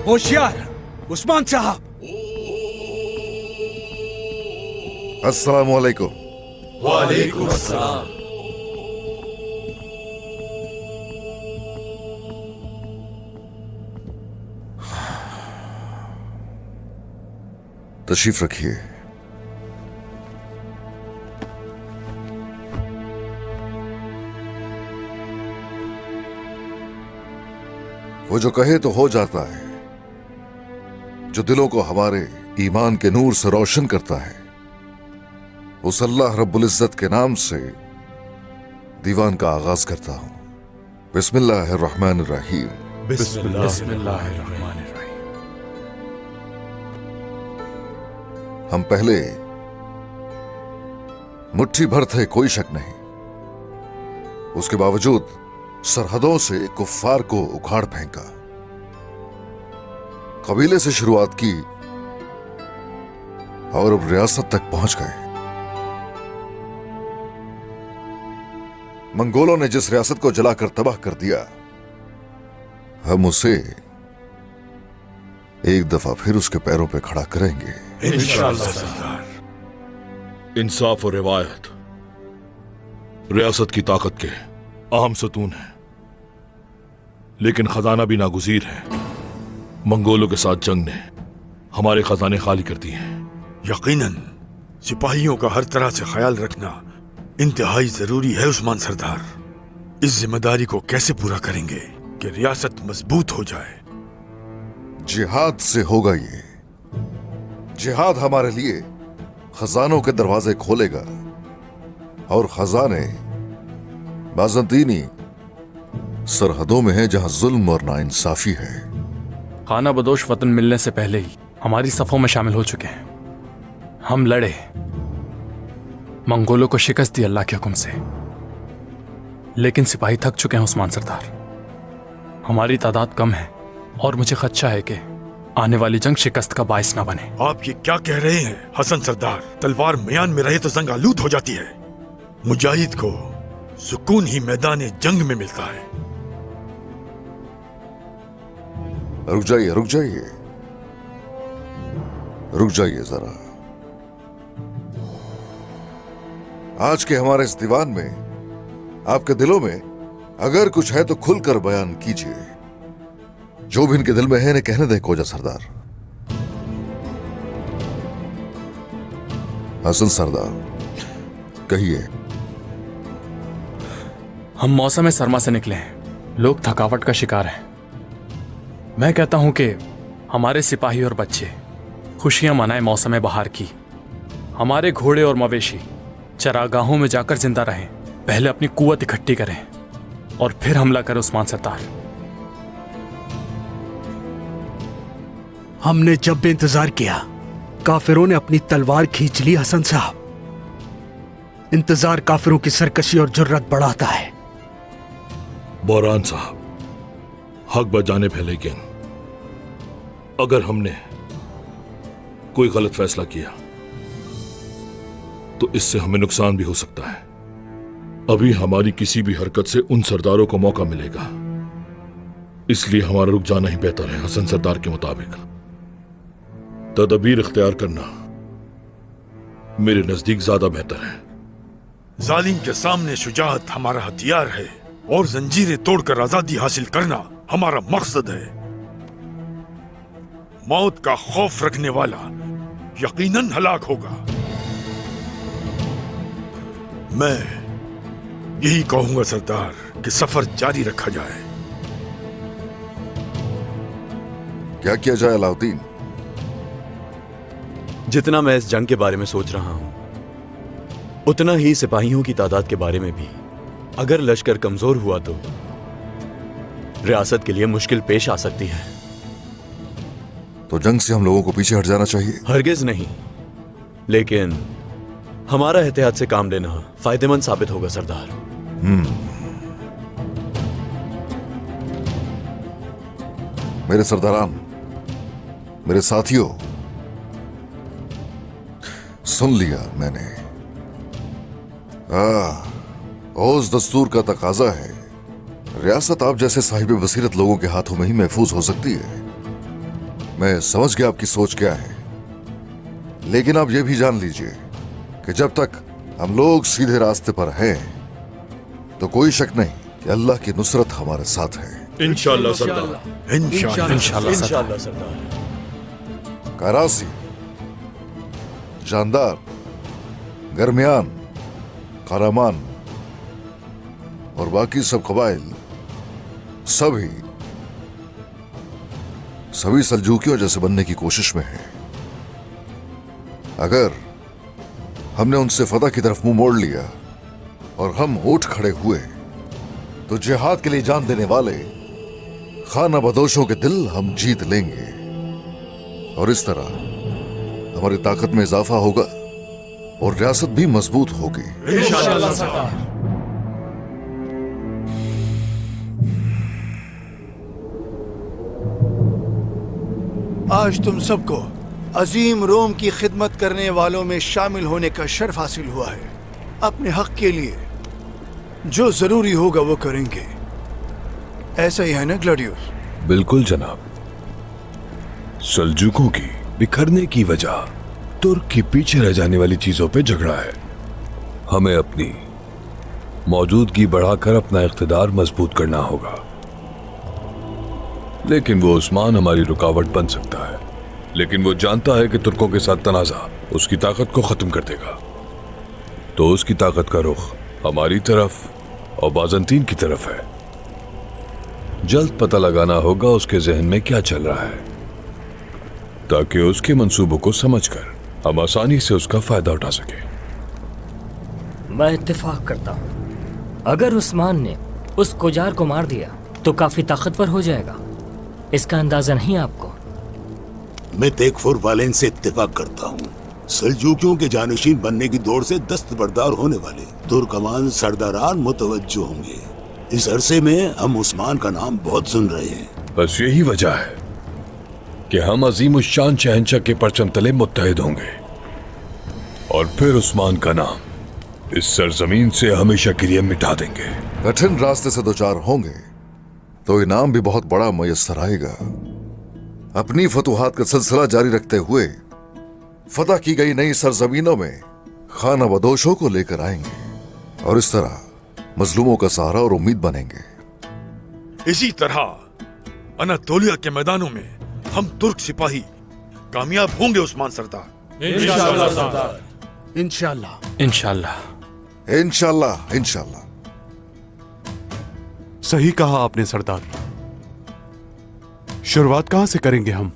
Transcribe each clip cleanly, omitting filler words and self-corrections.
होशियार उस्मान साहब। अस्सलाम वालेकुम। वालेकुम अस्सलाम। तशरीफ रखिए। वो जो कहे तो हो जाता है, जो दिलों को हमारे ईमान के नूर से रोशन करता है, उस अल्लाह रब्बुल इज्जत के नाम से दीवान का आगाज करता हूं। बिस्मिल्लाहिर्रहमानिर्रहीम। बिस्मिल्लाहिर्रहमानिर्रहीम। हम पहले मुट्ठी भर थे, कोई शक नहीं। उसके बावजूद सरहदों से कुफ्फार को उखाड़ फेंका, कबीले से शुरुआत की और अब रियासत तक पहुंच गए। मंगोलों ने जिस रियासत को जलाकर तबाह कर दिया, हम उसे एक दफा फिर उसके पैरों पे खड़ा करेंगे इंशाअल्लाह सरदार। इंसाफ और रिवायत रियासत की ताकत के अहम सतून है, लेकिन खजाना भी नागुज़ीर है। मंगोलों के साथ जंग ने हमारे खजाने खाली कर दिए हैं। यकीनन सिपाहियों का हर तरह से ख्याल रखना इंतहाई जरूरी है उस्मान सरदार। इस जिम्मेदारी को कैसे पूरा करेंगे कि रियासत मजबूत हो जाए? जिहाद से होगा ये। जिहाद हमारे लिए खजानों के दरवाजे खोलेगा, और खजाने बाज़ंतीनी सरहदों में है जहां जुल्म और नाइंसाफी है। खाना बदोश वतन मिलने से पहले ही हमारी सफों में शामिल हो चुके हैं। हम लड़े, मंगोलों को शिकस्त दी अल्लाह के हुक्म से, लेकिन सिपाही थक चुके हैं उस्मान सरदार। हमारी तादाद कम है और मुझे खदशा है कि आने वाली जंग शिकस्त का बायस ना बने। आप ये क्या कह रहे हैं हसन सरदार? तलवार म्यान में रहे तो जंग आलूद हो जाती है। मुजाहिद को सुकून ही मैदान जंग में मिलता है। रुक जाइए, रुक जाइए, रुक जाइए जरा। आज के हमारे इस दीवान में आपके दिलों में अगर कुछ है तो खुलकर बयान कीजिए। जो भी इनके दिल में है इन्हें कहने दें खोजा सरदार। हसन सरदार, कहिए। हम मौसम सरमा से निकले हैं, लोग थकावट का शिकार हैं। मैं कहता हूं कि हमारे सिपाही और बच्चे खुशियां मनाएं मौसम बहार की। हमारे घोड़े और मवेशी चरागाहों में जाकर जिंदा रहें। पहले अपनी कुव्वत इकट्ठी करें और फिर हमला करें उस्मान सरदार। हमने जब भी इंतजार किया, काफिरों ने अपनी तलवार खींच ली। हसन साहब, इंतजार काफिरों की सरकशी और जुर्रत बढ़ाता है। बोरान साहब, हक बजाने पे, लेकिन अगर हमने कोई गलत फैसला किया तो इससे हमें नुकसान भी हो सकता है। अभी हमारी किसी भी हरकत से उन सरदारों को मौका मिलेगा, इसलिए हमारा रुक जाना ही बेहतर है। हसन सरदार के मुताबिक तदबीर इख्तियार करना मेरे नजदीक ज्यादा बेहतर है। जालिम के सामने शुजाअत हमारा हथियार है और जंजीरें तोड़कर आजादी हासिल करना हमारा मकसद है। मौत का खौफ रखने वाला यकीनन हलाक होगा। मैं यही कहूंगा सरदार कि सफर जारी रखा जाए। क्या किया जाए अलाउद्दीन? जितना मैं इस जंग के बारे में सोच रहा हूं, उतना ही सिपाहियों की तादाद के बारे में भी। अगर लश्कर कमजोर हुआ तो रियासत के लिए मुश्किल पेश आ सकती है। तो जंग से हम लोगों को पीछे हट जाना चाहिए? हरगिज नहीं, लेकिन हमारा एहतियात से काम लेना फायदेमंद साबित होगा सरदार। मेरे सरदारान, मेरे साथियों, सुन लिया मैंने। ओस दस्तूर का तकाजा है, रियासत आप जैसे साहिब बसीरत लोगों के हाथों में ही महफूज हो सकती है। मैं समझ गया आपकी सोच क्या है, लेकिन आप यह भी जान लीजिए कि जब तक हम लोग सीधे रास्ते पर हैं तो कोई शक नहीं कि अल्लाह की नुसरत हमारे साथ है। इंशाअल्लाह सरदार। इंशाअल्लाह इंशाअल्लाह सरदार। करासी, जानदार, गरमियान, करामान और बाकी सब कबाइल सभी सल्जूकियों जैसे बनने की कोशिश में है। अगर हमने उनसे फतह की तरफ मुंह मोड़ लिया और हम उठ खड़े हुए तो जिहाद के लिए जान देने वाले खाना बदोशों के दिल हम जीत लेंगे और इस तरह हमारी ताकत में इजाफा होगा और रियासत भी मजबूत होगी। इंशाअल्लाह सरदार। आज तुम सबको अजीम रोम की खिदमत करने वालों में शामिल होने का शर्फ हासिल हुआ है। अपने हक के लिए जो जरूरी होगा वो करेंगे, ऐसा ही है ना ग्लैडियोस? बिल्कुल जनाब। सल्जूकों की बिखरने की वजह तुर्क की पीछे रह जाने वाली चीजों पे झगड़ा है। हमें अपनी मौजूदगी बढ़ाकर अपना इख्तिदार मजबूत करना होगा, लेकिन वो उस्मान हमारी रुकावट बन सकता है। लेकिन वो जानता है कि तुर्कों के साथ तनाज़ा उसकी ताकत को खत्म कर देगा, तो उसकी ताकत का रुख हमारी तरफ और बाज़ंतीन की तरफ है। जल्द पता लगाना होगा उसके जहन में क्या चल रहा है, ताकि उसके मंसूबों को समझकर हम आसानी से उसका फायदा उठा सके। मैं इत्तेफाक करता हूँ, अगर उस्मान ने उस कुजार को मार दिया तो काफी ताकतवर हो जाएगा। इसका अंदाजा नहीं आपको? मैं तेकफुर वालेन से इत्तेफाक करता हूँ। सल्जूकियों के जानशीन बनने की दौड़ से दस्तबरदार होने वाले तुर्कमान सरदारान मुतवज्जो होंगे। इस अरसे में हम उस्मान का नाम बहुत सुन रहे हैं। बस यही वजह है कि हम अजीम शान शहंशाह के परचम तले मुत्तहिद होंगे और फिर उस्मान का नाम इस सरजमीन से हमेशा के लिए मिटा देंगे। कठिन रास्ते से दो चार होंगे तो इनाम भी बहुत बड़ा मुयस्सर आएगा। अपनी फतुहात का सिलसिला जारी रखते हुए फतह की गई नई सरजमीनों में खाना बदोशों को लेकर आएंगे और इस तरह मजलूमों का सहारा और उम्मीद बनेंगे। इसी तरह अनातोलिया के मैदानों में हम तुर्क सिपाही कामयाब होंगे उस्मान सरदार। इंशाअल्लाह सरदार। इंशाअल्लाह। इंशाअल्लाह। इंशाअल्लाह इंशाअल्लाह। सही कहा आपने सरदार। शुरुआत कहां से करेंगे हम?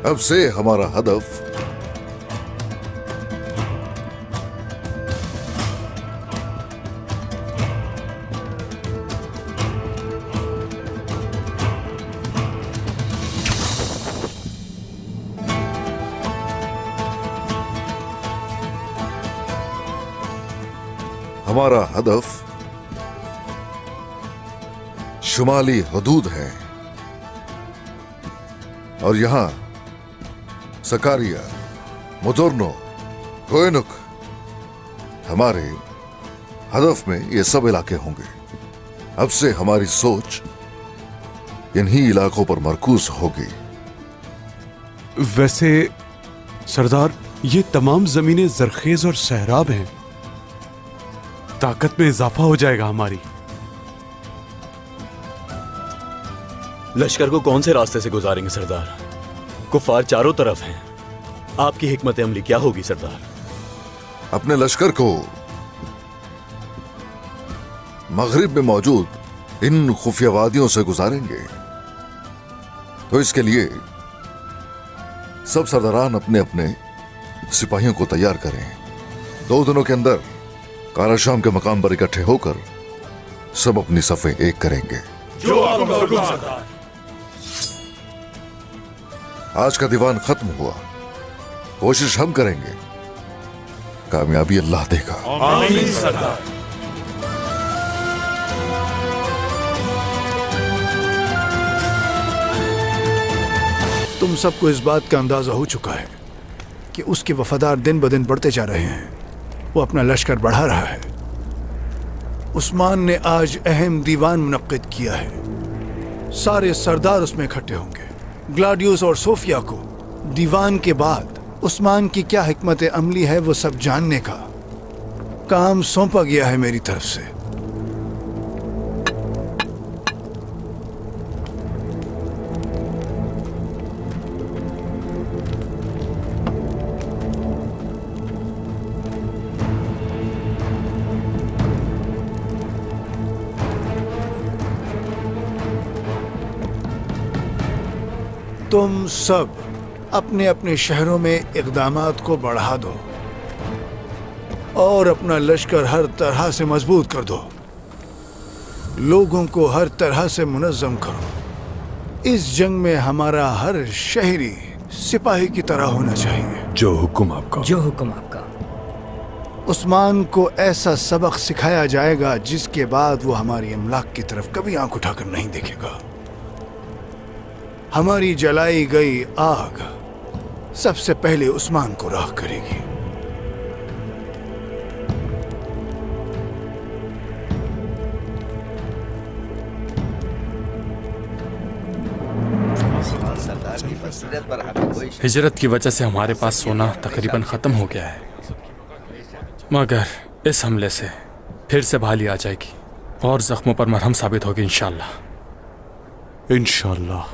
अब से हमारा हदफ हमारा हदफ शुमाली हदूद है और यहां सकारिया, मुदोर्नो, कोयनुक हमारे हदफ में ये सब इलाके होंगे। अब से हमारी सोच इन्हीं इलाकों पर मरकूज होगी। वैसे सरदार, ये तमाम जमीनें जरखेज और सहराब हैं। ताकत में इजाफा हो जाएगा हमारी। लश्कर को कौन से रास्ते से गुजारेंगे सरदार? कुफार चारों तरफ हैं। आपकी हिकमत अमली क्या होगी सरदार? अपने लश्कर को मगरिब में मौजूद इन खुफिया वादियों से गुजारेंगे। तो इसके लिए सब सरदारान अपने अपने सिपाहियों को तैयार करें। 2 दिनों के अंदर काराशाम के मकाम पर इकट्ठे होकर सब अपनी सफे एक करेंगे। जो आपका हुक्म सरदार। आज का दीवान खत्म हुआ। कोशिश हम करेंगे, कामयाबी अल्लाह देगा। आमीन सरदार। तुम सबको इस बात का अंदाजा हो चुका है कि उसके वफादार दिन ब दिन बढ़ते जा रहे हैं। वो अपना लश्कर बढ़ा रहा है। उस्मान ने आज अहम दीवान मुनक्किद किया है। सारे सरदार उसमें इकट्ठे होंगे। ग्लाडियोस और सोफिया को दीवान के बाद उस्मान की क्या हिकमत अमली है वो सब जानने का काम सौंपा गया है मेरी तरफ से। तुम सब अपने अपने शहरों में इक़दामात को बढ़ा दो और अपना लश्कर हर तरह से मजबूत कर दो। लोगों को हर तरह से मुनज़्ज़म करो। इस जंग में हमारा हर शहरी सिपाही की तरह होना चाहिए। जो हुक्म आपका। जो हुक्म आपका। उस्मान को ऐसा सबक सिखाया जाएगा जिसके बाद वो हमारी अमलाक की तरफ कभी आंख उठाकर नहीं देखेगा। हमारी जलाई गई आग सबसे पहले उस्मान को राख करेगी। हिजरत की वजह से हमारे पास सोना तकरीबन ख़त्म हो गया है, मगर इस हमले से फिर से बहाली आ जाएगी और जख्मों पर मरहम साबित होगी इंशाअल्लाह। इंशाअल्लाह।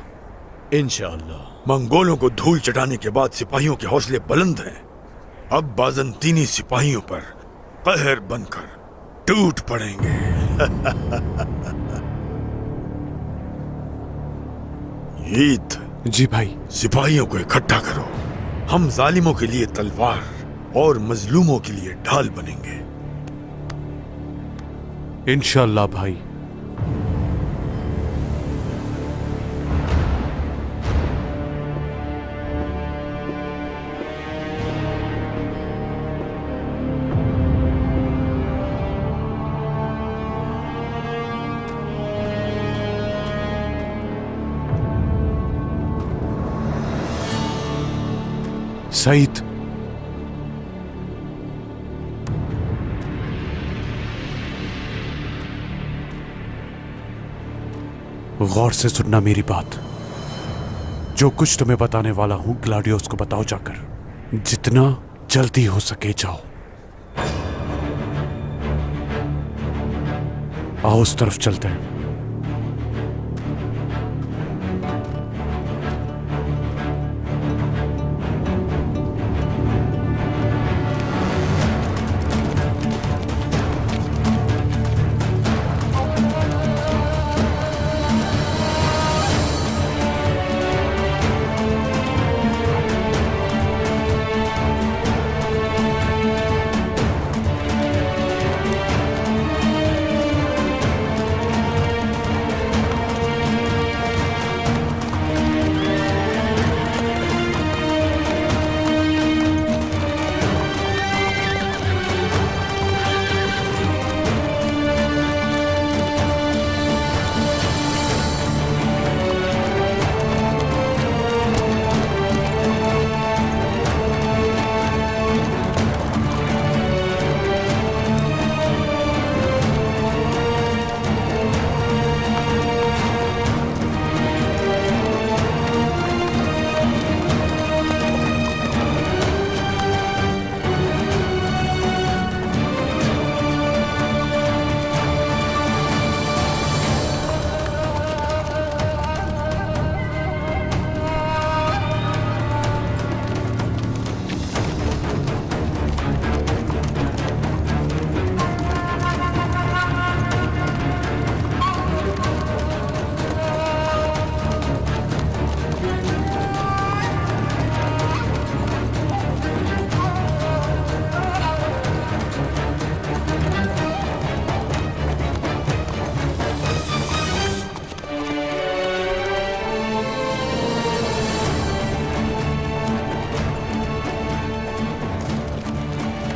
इंशाअल्लाह। मंगोलों को धूल चटाने के बाद सिपाहियों के हौसले बुलंद हैं। अब बाज़ंतीनी सिपाहियों पर कहर बनकर टूट पड़ेंगे। ईद जी भाई। सिपाहियों को इकट्ठा करो। हम जालिमों के लिए तलवार और मजलूमों के लिए ढाल बनेंगे। इंशाअल्लाह भाई। सईद, गौर से सुनना मेरी बात। जो कुछ तुम्हें बताने वाला हूं ग्लाडियोस को बताओ जाकर। जितना जल्दी हो सके जाओ। आओ उस तरफ चलते हैं।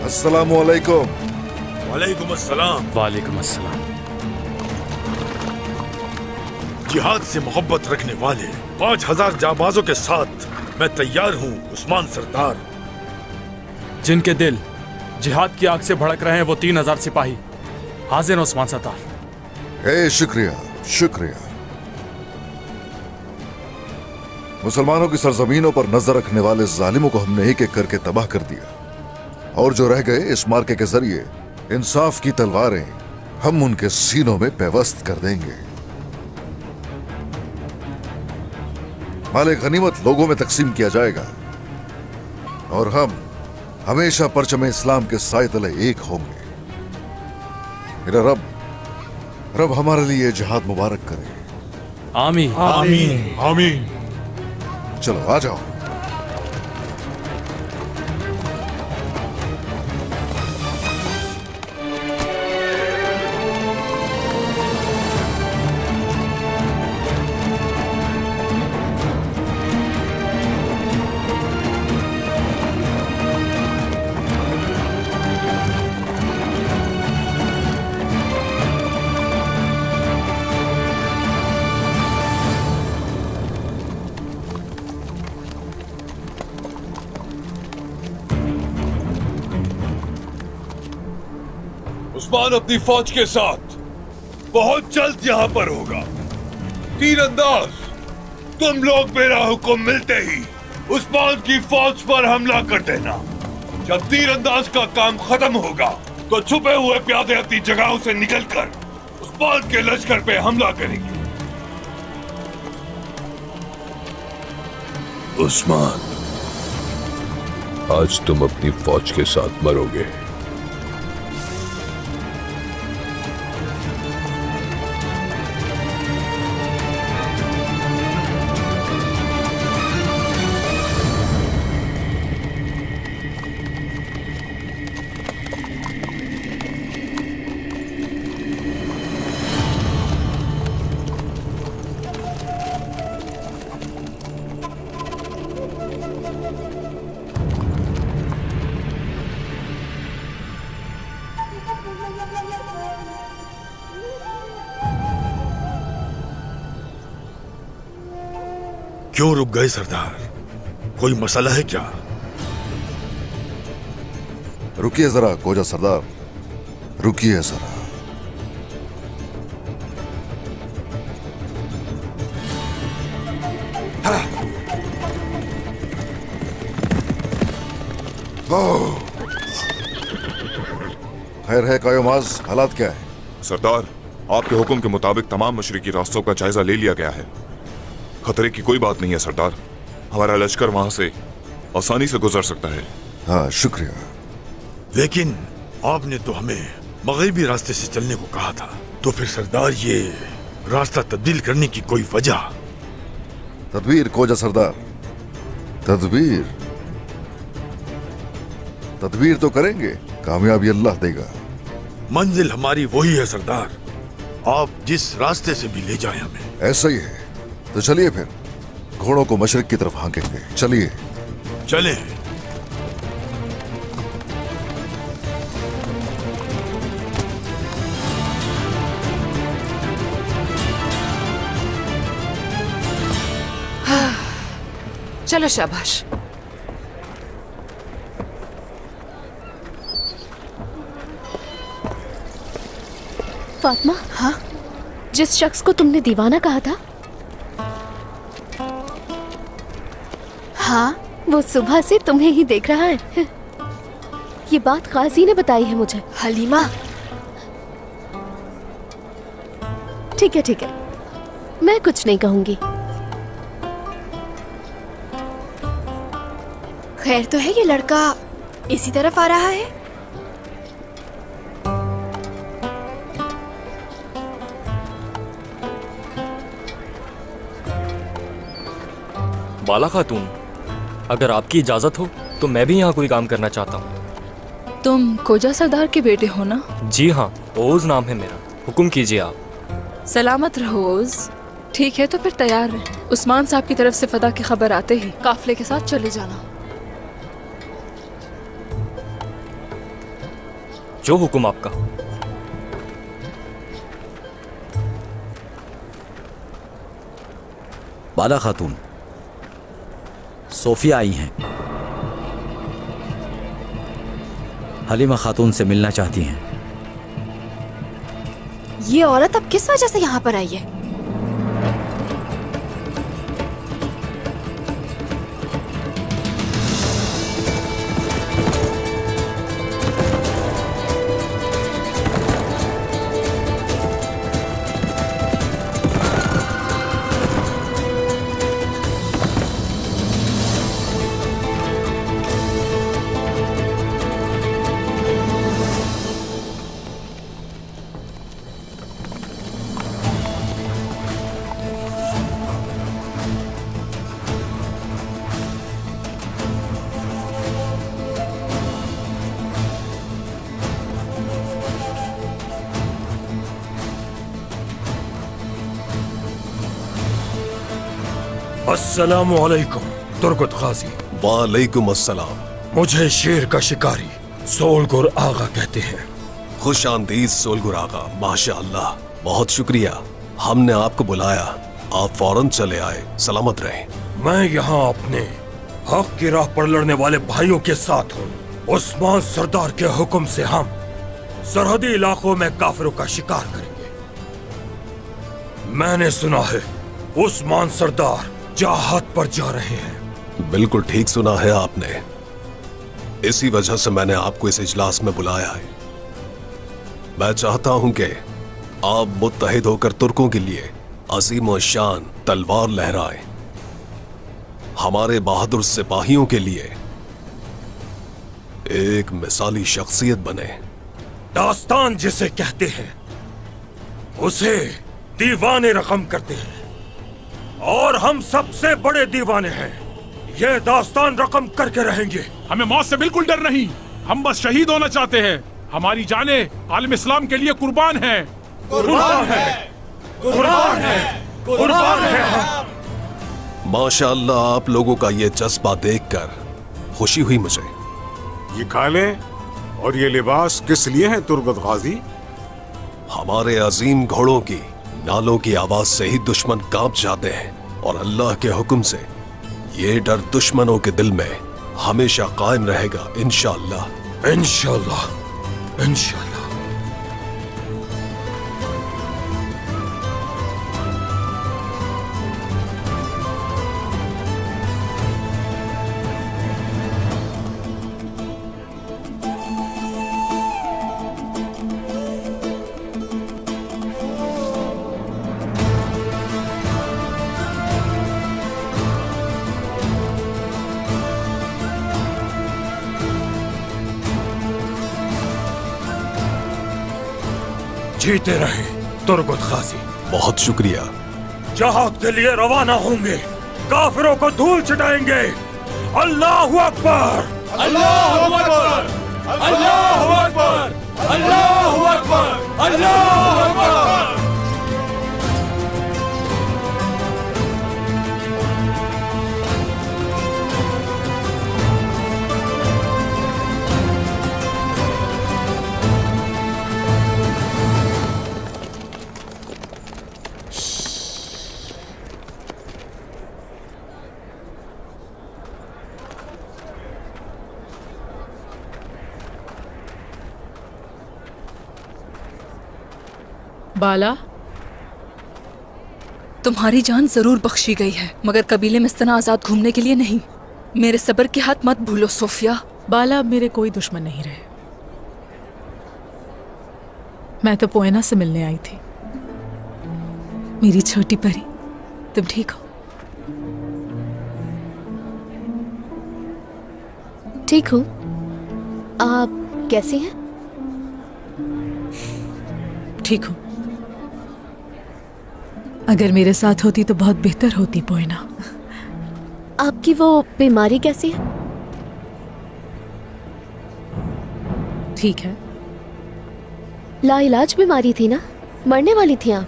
अस्सलामु अलैकुम। वालेकुम अस्सलाम। वालेकुम अस्सलाम। जिहाद से मोहब्बत रखने वाले 5000 जाबाजों के साथ मैं तैयार हूँ उस्मान सरदार। जिनके दिल जिहाद की आग से भड़क रहे हैं वो 3000 सिपाही हाजिर हैं उस्मान सरदार। ए शुक्रिया शुक्रिया। मुसलमानों की सरजमीनों पर नजर रखने वाले जालिमों को हमने एक एक करके तबाह कर दिया, और जो रह गए इस मार्के के जरिए इंसाफ की तलवारें हम उनके सीनों में पेवस्त कर देंगे। माले गनीमत लोगों में तकसीम किया जाएगा और हम हमेशा परचम इस्लाम के साए तले एक होंगे। मेरा रब हमारे लिए जिहाद मुबारक करे। आमीन आमीन आमीन। चलो आ जाओ। उस्मान अपनी फौज के साथ बहुत जल्द यहाँ पर होगा। तीरंदाज, तुम लोग मेरा हुक्म मिलते ही उस्मान की फौज पर हमला कर देना। जब तीरंदाज का काम खत्म होगा तो छुपे हुए प्यादे अपनी जगहों से निकलकर उस्मान के लश्कर पे हमला करेंगे। उस्मान, आज तुम अपनी फौज के साथ मरोगे। क्यों रुक गए सरदार? कोई मसला है क्या? रुकिए जरा कोजा सरदार, रुकिए जरा। खैर है कायोमाज, हालात क्या है? सरदार, आपके हुक्म के मुताबिक तमाम मशरिकी रास्तों का जायजा ले लिया गया है। खतरे की कोई बात नहीं है सरदार। हमारा लश्कर वहां से आसानी से गुजर सकता है। हाँ शुक्रिया। लेकिन आपने तो हमें मगरिबी रास्ते से चलने को कहा था, तो फिर सरदार ये रास्ता तब्दील करने की कोई वजह? तदबीर कोजा सरदार, तदबीर तदबीर तो करेंगे, कामयाबी अल्लाह देगा। मंजिल हमारी वही है सरदार, आप जिस रास्ते से भी ले जाए हमें। ऐसा ही है, तो चलिए फिर घोड़ों को मशरिक की तरफ हांकेंगे। चलिए चले। चलो शाबाश। फातिमा, हाँ? जिस शख्स को तुमने दीवाना कहा था, हाँ, वो सुबह से तुम्हें ही देख रहा है। ये बात काजी ने बताई है मुझे। हलीमा, ठीक है ठीक है, मैं कुछ नहीं कहूंगी। खैर तो है, ये लड़का इसी तरफ आ रहा है। बाला खातून, अगर आपकी इजाजत हो तो मैं भी यहाँ कोई काम करना चाहता हूँ। तुम कोजा सरदार के बेटे हो ना? जी हाँ, ओज नाम है मेरा। हुक्म कीजिए आप। सलामत रहो ओज। ठीक है, तो फिर तैयार रहे। उस्मान साहब की तरफ से फदा की खबर आते ही काफले के साथ चले जाना। जो हुक्म आपका। बाला खातून, सोफिया आई हैं। हलीमा खातून से मिलना चाहती हैं। ये औरत अब किस वजह से यहाँ पर आई है? अस्सलामुअलैकुम तुर्गत गाजी। वालेकुम अस्सलाम। मुझे शेर का शिकारी सोलगुर आगा कहते हैं। खुश आमदीद सोलगुर आगा। माशाअल्लाह, बहुत शुक्रिया, हमने आपको बुलाया, आप फौरन चले आए। सलामत रहें। मैं यहाँ अपने हक की राह पर लड़ने वाले भाइयों के साथ हूँ। उस्मान सरदार के हुक्म से हम सरहदी इलाकों में काफिरों का शिकार करेंगे। मैंने सुना है उस्मान सरदार जहाद पर जा रहे हैं। बिल्कुल ठीक सुना है आपने, इसी वजह से मैंने आपको इस इजलास में बुलाया है। मैं चाहता हूं कि आप मुत्तहिद होकर तुर्कों के लिए अजीम और शान तलवार लहराएं, हमारे बहादुर सिपाहियों के लिए एक मिसाली शख्सियत बने। दास्तान जिसे कहते हैं उसे दीवाने रकम करते हैं और हम सबसे बड़े दीवाने हैं। ये दास्तान रकम करके रहेंगे। हमें मौत से बिल्कुल डर नहीं, हम बस शहीद होना चाहते हैं। हमारी जानें आलम इस्लाम के लिए कुर्बान है। कुर्बान है, कुर्बान है, कुर्बान है। माशाअल्लाह, आप लोगों का ये जज्बा देखकर खुशी हुई मुझे। ये काले और ये लिबास किस लिए है तुर्गत गाजी? हमारे अजीम घोड़ों की नालों की आवाज से ही दुश्मन कांप जाते हैं और अल्लाह के हुक्म से ये डर दुश्मनों के दिल में हमेशा कायम रहेगा, इंशाअल्लाह। इंशाअल्लाह, इंशाअल्लाह। जीते रहे तुर्गत गाजी। बहुत शुक्रिया। जहाद के लिए रवाना होंगे, काफिरों को धूल छिटाएंगे। अल्लाहु अकबर, अल्लाहु अकबर, अल्लाहु अकबर, अल्लाहु अकबर, अल्लाहु अकबर। बाला, तुम्हारी जान जरूर बख्शी गई है, मगर कबीले में इस तरह आजाद घूमने के लिए नहीं। मेरे सब्र के हाथ मत भूलो सोफिया। बाला, अब मेरे कोई दुश्मन नहीं रहे। मैं तो पोएना से मिलने आई थी। मेरी छोटी परी, तुम ठीक हो? ठीक हूँ। आप कैसी हैं? ठीक हूँ। अगर मेरे साथ होती तो बहुत बेहतर होती पोएना। आपकी वो बीमारी कैसी है? ठीक है। लाइलाज बीमारी थी ना, मरने वाली थी आप।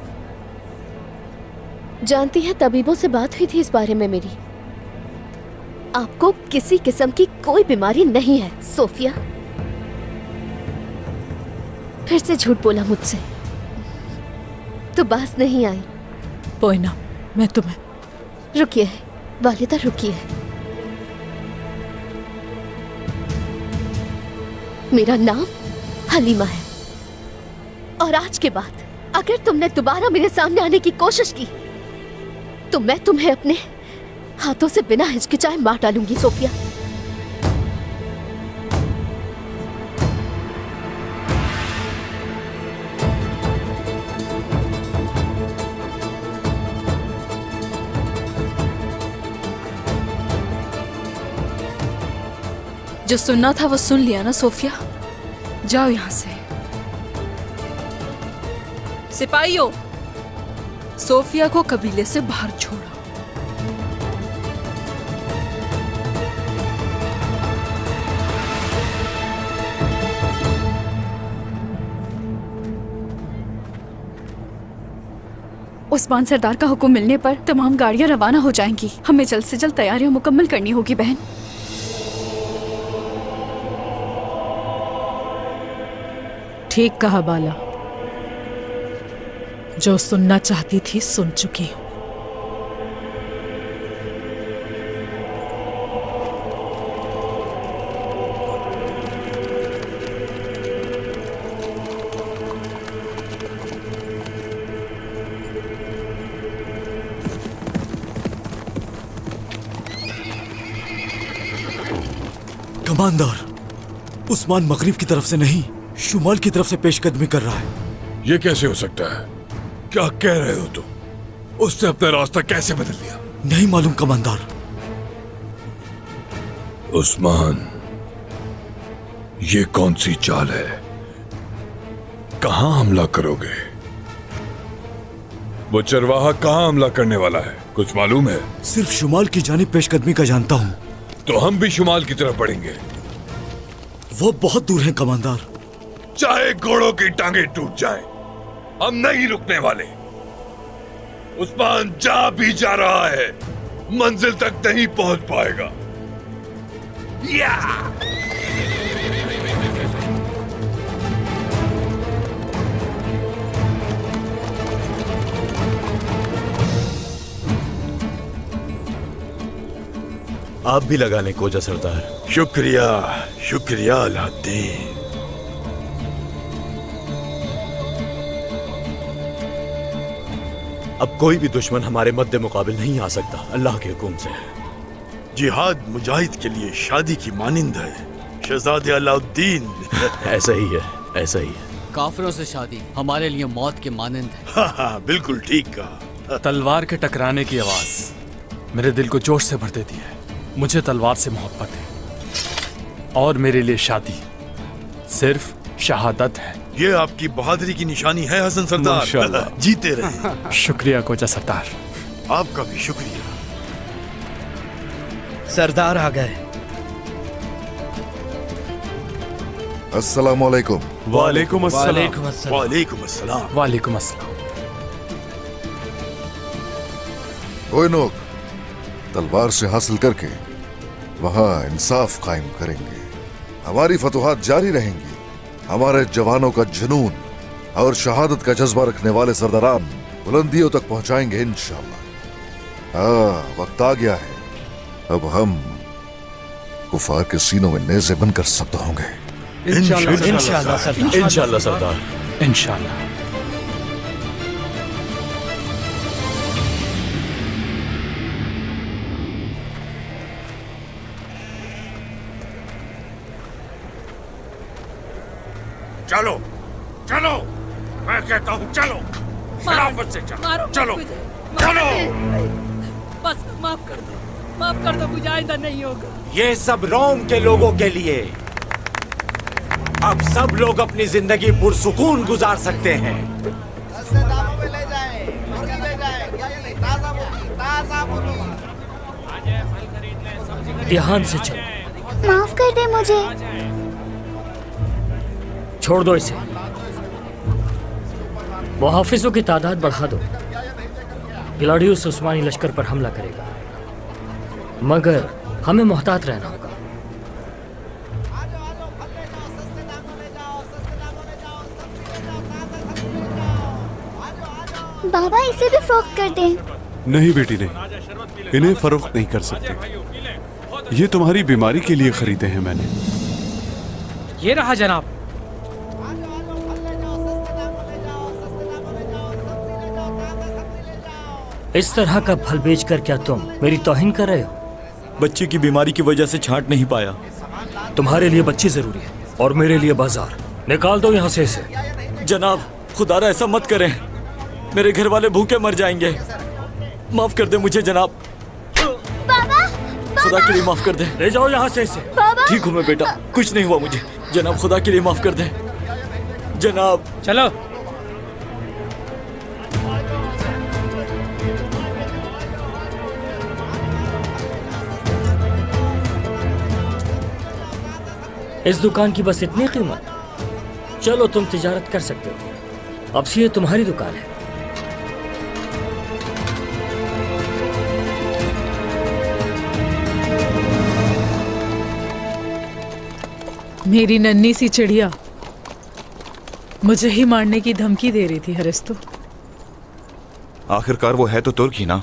जानती हैं, तबीबों से बात हुई थी इस बारे में मेरी। आपको किसी किस्म की कोई बीमारी नहीं है सोफिया। फिर से झूठ बोला मुझसे तो बात नहीं आई। पोएना, मैं तुम्हें। रुकिए वालिदा, रुकिए। मेरा नाम हलीमा है और आज के बाद अगर तुमने दोबारा मेरे सामने आने की कोशिश की तो मैं तुम्हें अपने हाथों से बिना हिचकिचाए मार डालूंगी सोफिया। जो सुनना था वो सुन लिया ना सोफिया, जाओ यहां से। सिपाहियों, सोफिया को कबीले से बाहर छोड़ो। उस्मान सरदार का हुक्म मिलने पर तमाम गाड़ियां रवाना हो जाएंगी। हमें जल्द से जल्द तैयारियां मुकम्मल करनी होगी बहन। ठीक कहा बाला, जो सुनना चाहती थी सुन चुकी हूं। कमांडर, उस्मान मगरिब की तरफ से नहीं, शुमाल की तरफ से पेशकदमी कर रहा है। ये कैसे हो सकता है? क्या कह रहे हो तुम? उसने अपना रास्ता कैसे बदल लिया? नहीं मालूम कमांडर। उस्मान, ये कौन सी चाल है? कहां हमला करोगे? वो चरवाहा कहां हमला करने वाला है, कुछ मालूम है? सिर्फ शुमाल की जानिब पेशकदमी का जानता हूं। तो हम भी शुमाल की तरफ बढ़ेंगे। वो बहुत दूर है कमांडर। चाहे घोड़ों की टांगे टूट जाए, हम नहीं रुकने वाले। उस्मान जा भी जा रहा है, मंजिल तक नहीं पहुंच पाएगा। या! आप भी लगा लें कोजा सरदार। शुक्रिया, शुक्रिया अलाउद्दीन। अब कोई भी दुश्मन हमारे मद्दे मुकाबिल नहीं आ सकता, अल्लाह के हुक्म से। जिहाद मुजाहिद के लिए शादी की मानिंद है शहजादे अलाउद्दीन। ऐसा ही है, ऐसा ही है। काफिरों से शादी हमारे लिए मौत के मानिंद है। हाँ, बिल्कुल ठीक कहा। तलवार के टकराने की आवाज मेरे दिल को जोश से भर देती है। मुझे तलवार से मोहब्बत है और मेरे लिए शादी सिर्फ शहादत है। ये आपकी बहादुरी की निशानी है हसन सरदार। जीते रहे। शुक्रिया कोजा सरदार। आपका भी शुक्रिया। सरदार आ गए। अस्सलाम वालेकुम। वालेकुम अस्सलाम। वालेकुम अस्सलाम। वालेकुम अस्सलाम। कोहिनूर, तलवार से हासिल करके वहां इंसाफ कायम करेंगे। हमारी फतुहात जारी रहेंगी। हमारे जवानों का जुनून और शहादत का जज्बा रखने वाले सरदारान बुलंदियों तक पहुंचाएंगे इंशाअल्लाह। वक्त आ गया है, अब हम कुफार के सीनों में नेज़े बनकर सख्त होंगे। इंशाअल्लाह सरदार, इंशाअल्लाह। चलो चलो, मैं कहता हूँ चलो, शराफत से चलो। चलो चलो। बस माफ कर दो, मुझे आइंदा नहीं होगा। ये सब रोम के लोगों के लिए। अब सब लोग अपनी जिंदगी पुरसुकून गुजार सकते हैं। ध्यान से चलो। माफ कर दे मुझे। छोड़ दो इसे। मुहाफिजों की तादाद बढ़ा दो। ग्लाडियोस उस्मानी लश्कर पर हमला करेगा, मगर हमें मोहतात रहना होगा। बाबा इसे भी फरोख्त कर दें। नहीं बेटी नहीं, इन्हें फरोख्त नहीं कर सकते। ये तुम्हारी बीमारी के लिए खरीदे हैं मैंने। ये रहा जनाब। इस तरह का फल बेचकर क्या तुम मेरी तौहीन कर रहे हो? बच्चे की बीमारी की वजह से छांट नहीं पाया। तुम्हारे लिए बच्ची जरूरी है और मेरे लिए बाजार। निकाल दो यहाँ से इसे। जनाब खुदारा ऐसा मत करें, मेरे घर वाले भूखे मर जाएंगे। माफ कर दे मुझे जनाब। खुदा के लिए माफ कर दे। ले जाओ यहाँ से इसे। ठीक हूँ मैं बेटा, कुछ नहीं हुआ मुझे। जनाब खुदा के लिए माफ कर दे जनाब। चलो। इस दुकान की बस इतनी कीमत? चलो तुम तिजारत कर सकते हो, अब से ये तुम्हारी दुकान है। मेरी नन्ही सी चिड़िया मुझे ही मारने की धमकी दे रही थी हरिस्तु। आखिरकार वो है तो तुर्क ही ना।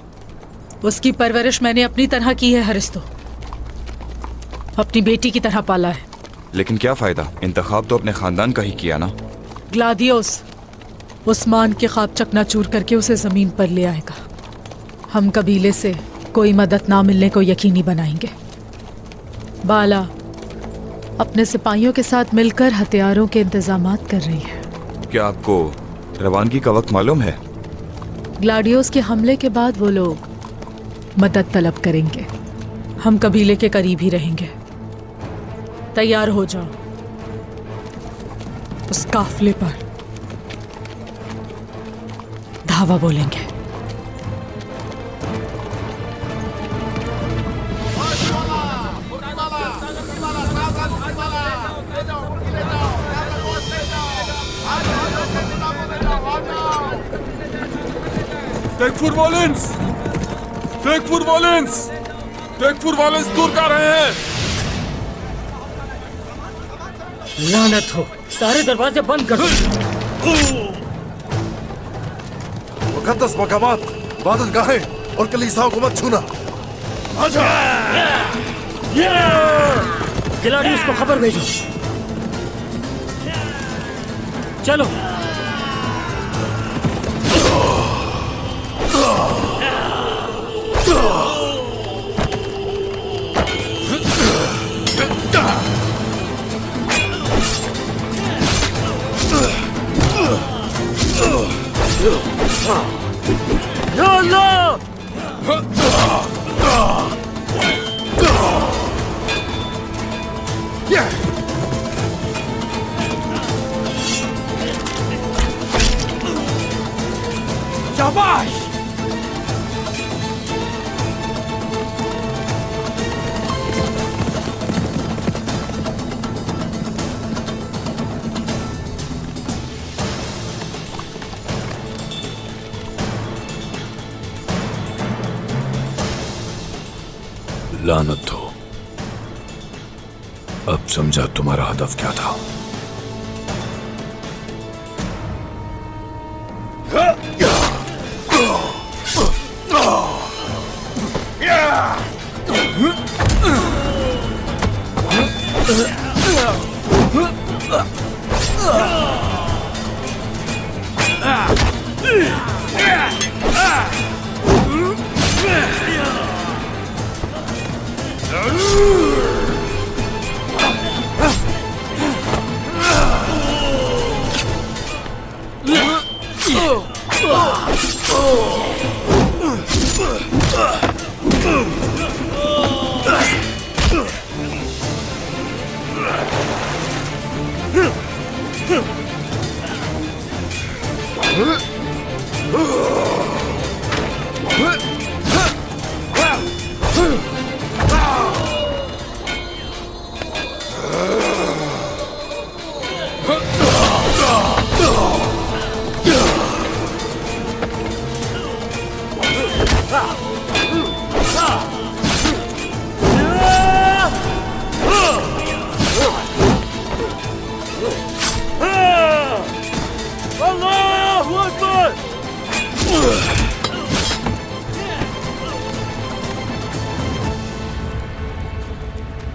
उसकी परवरिश मैंने अपनी तरह की है हरिस्तु, अपनी बेटी की तरह पाला है। लेकिन क्या फायदा, इंतखाब तो अपने खानदान का ही किया ना। ग्लादियोस उस्मान के ख्वाब चकनाचूर करके उसे जमीन पर ले आएगा। हम कबीले से कोई मदद ना मिलने को यकीनी बनाएंगे। बाला अपने सिपाहियों के साथ मिलकर हथियारों के इंतजामात कर रही है। क्या आपको रवानगी का वक्त मालूम है? ग्लाडियोस के हमले के बाद वो लोग मदद तलब करेंगे। हम कबीले के करीब ही रहेंगे। तैयार हो जाओ, उस काफले पर धावा बोलेंगे। टेकफुर वॉलेंस तुर्क आ रहे हैं। लानत हो, सारे दरवाजे बंद कर दो। मुकद्दस मकामात, इबादत गाहें और कलीसियाओं को मत छूना। ग्लाडियोस को खबर भेजो। चलो। शाबाश। लानत हो, अब समझा तुम्हारा हदफ क्या था।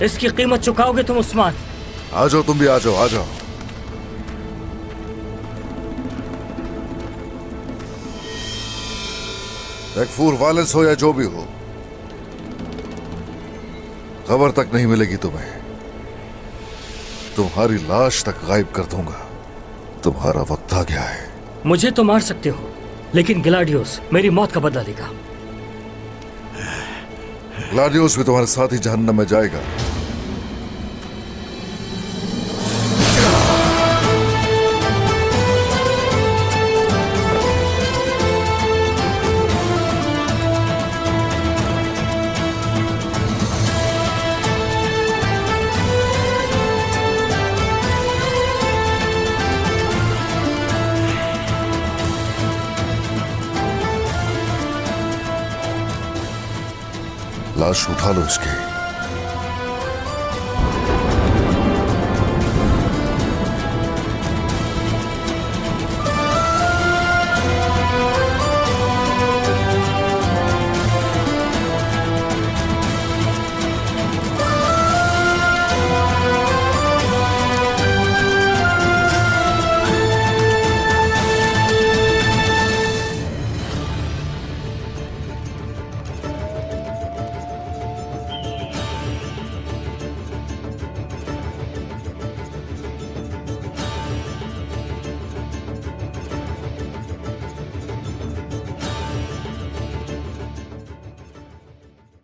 इसकी कीमत चुकाओगे तुम उस्मान? आ जाओ, तुम भी आ जाओ, आ जाओ। टेकफूर वायलेंस हो या जो भी हो, खबर तक नहीं मिलेगी तुम्हें। तुम्हारी लाश तक गायब कर दूंगा। तुम्हारा वक्त आ गया है। मुझे तो मार सकते हो, लेकिन ग्लाडियोस मेरी मौत का बदला लेगा। ग्लाडियोस भी तुम्हारे साथ ही जहन्नम में जाएगा। लाश उठा लो इसकी।